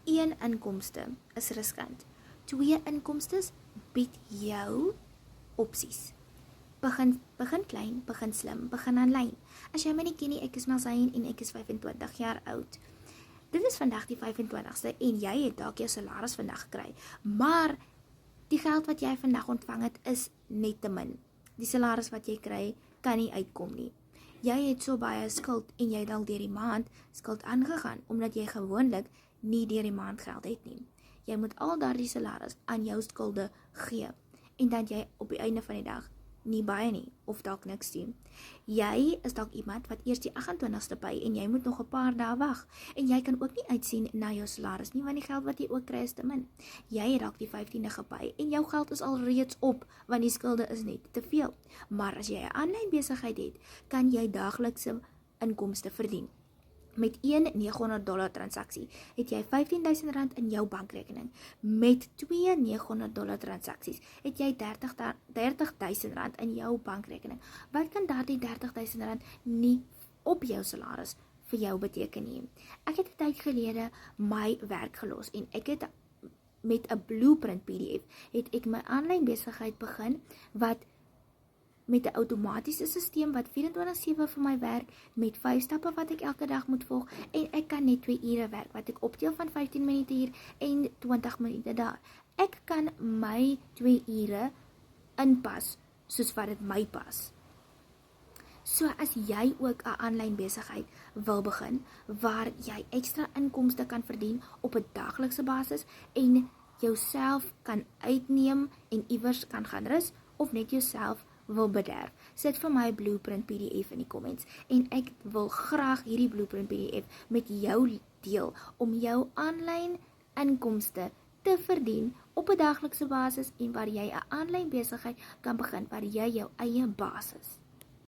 1 inkomste is riskant. 2 inkomstes bied jou opsies. Begin klein, begin slim, begin aanlyn. As jy my nie ken nie, ek is Malsain en ek is 25 jaar oud. Dit is vandag die 25ste en jy het dalk jou salaris vandag gekry, maar die geld wat jy vandag ontvang het is net te min. Die salaris wat jy kry kan nie uitkom nie. Jy het so baie skuld en jy het al deur die maand skuld aangegaan, omdat jy gewoonlik nie deur die maand geld het nie. Jy moet al daardie salaris aan jou skulde gee en dan jy op die einde van die dag nie baie nie, of dalk niks nie. Jy is dalk iemand wat eers die 28ste pay en jy moet nog 'n paar dae wag. En jy kan ook nie uitsien na jou salaris nie, want die geld wat jy ook kry is te min. Jy het dalk die 15de gepay en jou geld is al reeds op, want die skulde is net te veel. Maar as jy 'n aanlyn besigheid het, kan jy daaglikse inkomste verdien. Met een $900 transaksie het jy R15,000 in jou bankrekening. Met 2 $900 transaksies het jy R30,000 in jou bankrekening. Wat kan daardie R30,000 nie op jou salaris vir jou beteken nie? Ek het 'n tyd gelede my werk gelos en ek het met 'n blueprint PDF het ek my aanlyn besigheid begin wat met 'n outomatiese stelsel wat 24/7 vir my werk, met 5 stappe wat ek elke dag moet volg, en ek kan net 2 ure werk, wat ek opdeel van 15 minute hier en 20 minute daar. Ek kan my 2 ure inpas, soos wat dit my pas. So as jy ook 'n aanlyn besigheid wil begin, waar jy ekstra inkomste kan verdien op 'n daaglikse basis, en jouself kan uitneem en iewers kan gaan rus, of net jouself wil bederf, sit vir my blueprint PDF in die comments, en ek wil graag hierdie blueprint PDF met jou deel, om jou aanlyn inkomste te verdien op 'n daaglikse basis, en waar jy 'n aanlyn besigheid kan begin, waar jy jou eie baas is.